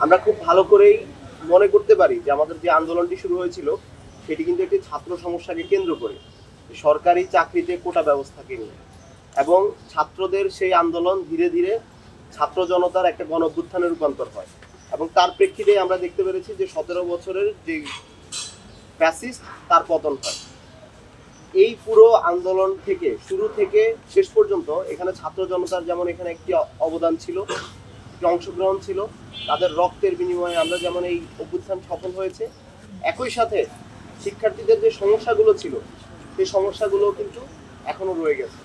আমরা খুব ভালো করেই মনে করতে পারি যে আমাদের যে আন্দোলনটি শুরু হয়েছিল সেটি কিন্তু একটি ছাত্র সমস্যাকে কেন্দ্র করে, সরকারি চাকরিতে কোটা ব্যবস্থাকে নিয়ে, এবং ছাত্রদের সেই আন্দোলন ধীরে ধীরে ছাত্র জনতার একটা গণ অভ্যুত্থানে রূপান্তর হয়। এবং তার প্রেক্ষিতে আমরা দেখতে পেরেছি যে 17 বছরের যে ফ্যাসিস্ট তার পতন হয়। এই পুরো আন্দোলন থেকে শুরু থেকে শেষ পর্যন্ত এখানে ছাত্র জনতার যেমন এখানে একটি অবদান ছিল, একটি অংশগ্রহণ ছিল, তাদের রক্তের বিনিময়ে আমরা যেমন এই অভ্যুত্থান সফল হয়েছে, একই সাথে শিক্ষার্থীদের যে সমস্যাগুলো ছিল সেই সমস্যাগুলো কিন্তু এখনো রয়ে গেছে।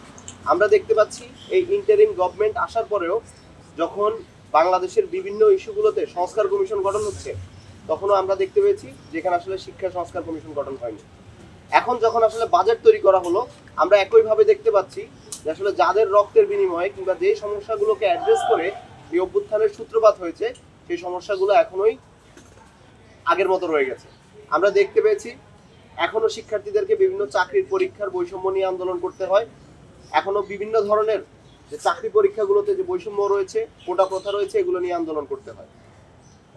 আমরা দেখতে পাচ্ছি এই ইন্টারিম গভর্নমেন্ট আসার পরেও যখন বাংলাদেশের বিভিন্ন ইস্যুগুলোতে সংস্কার কমিশন গঠন হচ্ছে, তখনও আমরা দেখতে পেয়েছি যেখানে আসলে শিক্ষা সংস্কার কমিশন গঠন হয়নি। এখন যখন আসলে বাজেট তৈরি করা হলো, আমরা একইভাবে দেখতে পাচ্ছি যে আসলে যাদের রক্তের বিনিময়ে কিংবা যে সমস্যাগুলোকে অ্যাড্রেস করে এই অভ্যুত্থানের সূত্রপাত হয়েছে সেই সমস্যাগুলো এখনোই আগের মতো রয়ে গেছে। আমরা দেখতে পেয়েছি এখনো শিক্ষার্থীদেরকে বিভিন্ন চাকরির পরীক্ষার বৈষম্য নিয়ে আন্দোলন করতে হয়, এখনো বিভিন্ন ধরনের যে চাকরি পরীক্ষাগুলোতে যে বৈষম্য রয়েছে, কোটা প্রথা রয়েছে, এগুলো নিয়ে আন্দোলন করতে হয়।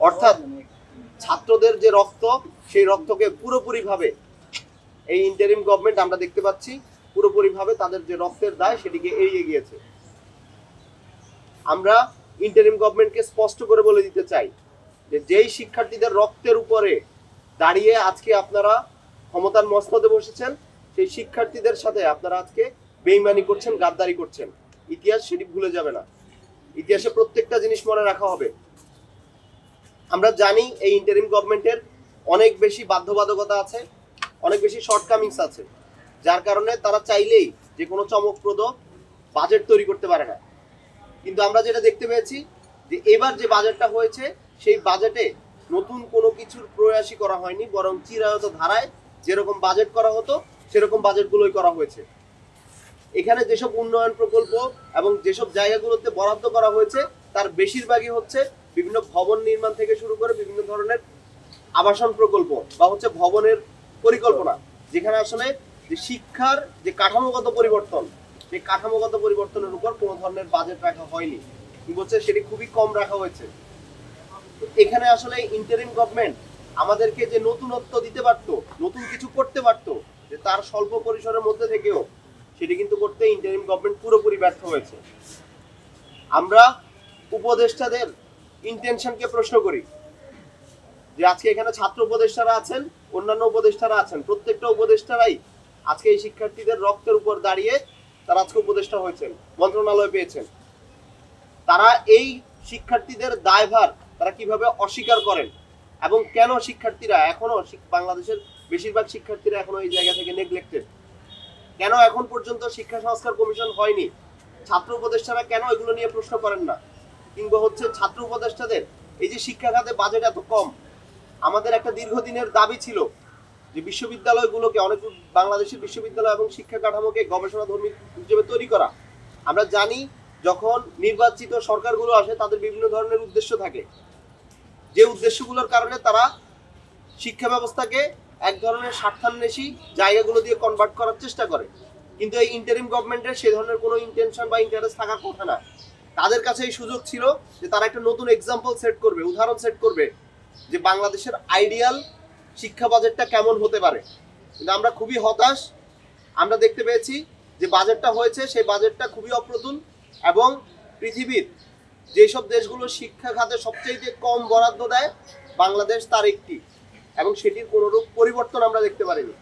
অর্থাৎ ছাত্রদের যে রক্ত, সেই রক্তকে পুরোপুরিভাবে এই ইন্টারিম গভর্নমেন্ট আমরা দেখতে পাচ্ছি পুরোপুরিভাবে তাদের যে রক্তের দায় সেটিকে এড়িয়ে গিয়েছে। আমরা ইন্টারিম গভর্নমেন্টকে স্পষ্ট করে বলে দিতে চাই যে যেই শিক্ষার্থীদের রক্তের উপরে দাঁড়িয়ে আজকে আপনারা ক্ষমতার মসনদে বসেছেন, সেই শিক্ষার্থীদের সাথে আপনারা আজকে বেইমানি করছেন, গাদ্দারি করছেন। ইতিহাস সেটি ভুলে যাবে না, ইতিহাসে প্রত্যেকটা জিনিস মনে রাখা হবে। আমরা জানি এই ইন্টারিম গভর্নমেন্টের অনেক বেশি বাধ্যবাধকতা আছে, অনেক বেশি শর্টকামিংস আছে, যার কারণে তারা চাইলেই যে কোনো চমকপ্রদ বাজেট তৈরি করতে পারে না। কিন্তু আমরা যেটা দেখতে পেয়েছি যে এবার যে বাজেটটা হয়েছে সেই বাজেটে নতুন কোনো কিছুর প্রয়াসই করা হয়নি, বরং চিরায়ত ধারায় যেরকম বাজেট করা হতো সেরকম বাজেটগুলোই করা হয়েছে। এখানে যেসব উন্নয়ন প্রকল্প এবং যেসব জায়গাগুলোতে বরাদ্দ করা হয়েছে তার বেশিরভাগই হচ্ছে বিভিন্ন ভবন নির্মাণ থেকে শুরু করে বিভিন্ন ধরনের আবাসন প্রকল্প বা হচ্ছে ভবনের পরিকল্পনা, যেখানে আসলে যে শিক্ষার যে কাঠামোগত পরিবর্তন, সেই কাঠামোগত পরিবর্তনের উপর কোনো ধরনের বাজেট রাখা হয়নি, কি বলছে সেটি খুবই কম রাখা হয়েছে। এখানে আসলে ইন্টারিম গভর্নমেন্ট আমাদেরকে যে নতুনত্ব দিতে পারত, নতুন কিছু করতে পারত, যে তার স্বল্প পরিসরের মধ্যে থেকেও সেটি কিন্তু করতে ইন্টারিম গভর্নমেন্ট পুরোপুরি ব্যর্থ হয়েছে। আমরা উপদেষ্টাদের ইন্টেনশনকে প্রশ্ন করি যে আজকে এখানে ছাত্র উপদেষ্টারা আছেন, অন্যান্য উপদেষ্টারা আছেন, প্রত্যেকটা উপদেষ্টারাই আজকে এই শিক্ষার্থীদের রক্তের উপর দাঁড়িয়ে তারা আজকে উপদেষ্টা হয়েছেন, মন্ত্রণালয় পেয়েছেন। তারা এই শিক্ষার্থীদের দায়ভার তারা কিভাবে অস্বীকার করেন এবং কেন শিক্ষার্থীরা এখনো, বাংলাদেশের বেশিরভাগ শিক্ষার্থীরা এখনো এই জায়গা থেকে নেগলেক্টেড, কেন এখন পর্যন্ত শিক্ষা সংস্কার কমিশন হয়নি, ছাত্র উপদেষ্টারা কেন এগুলো নিয়ে প্রশ্ন করেন না, কিংবা হচ্ছে ছাত্র উপদেষ্টাদের এই যে শিক্ষা খাতে বাজেট এত কম। আমাদের একটা দীর্ঘদিনের দাবি ছিল যে বিশ্ববিদ্যালয়গুলোকে, অনেক বাংলাদেশের বিশ্ববিদ্যালয় এবং শিক্ষা কাঠামোকে গবেষণাধর্মী হিসেবে তৈরি করা। আমরা জানি যখন নির্বাচিত সরকারগুলো আসে তাদের বিভিন্ন ধরনের উদ্দেশ্য থাকে, যে উদ্দেশ্যগুলোর কারণে তারা শিক্ষা ব্যবস্থাকে এক ধরনের স্বার্থান্বেষী জায়গাগুলো দিয়ে কনভার্ট করার চেষ্টা করে। কিন্তু এই ইন্টারিম গভর্নমেন্টের সেই ধরনের কোনো ইন্টেনশন বা ইন্টারেস্ট থাকার কথা না। তাদের কাছে এই সুযোগ ছিল যে তারা একটা নতুন এক্সাম্পল সেট করবে, উদাহরণ সেট করবে যে বাংলাদেশের আইডিয়াল শিক্ষা বাজেটটা কেমন হতে পারে। কিন্তু আমরা খুবই হতাশ, আমরা দেখতে পেয়েছি যে বাজেটটা হয়েছে সেই বাজেটটা খুবই অপ্রতুল, এবং পৃথিবীর যেসব দেশগুলো শিক্ষা খাতে সবচেয়ে কম বরাদ্দ দেয় বাংলাদেশ তার একটি, এবং সেটির কোনোরূপ পরিবর্তন আমরা দেখতে পারিনি।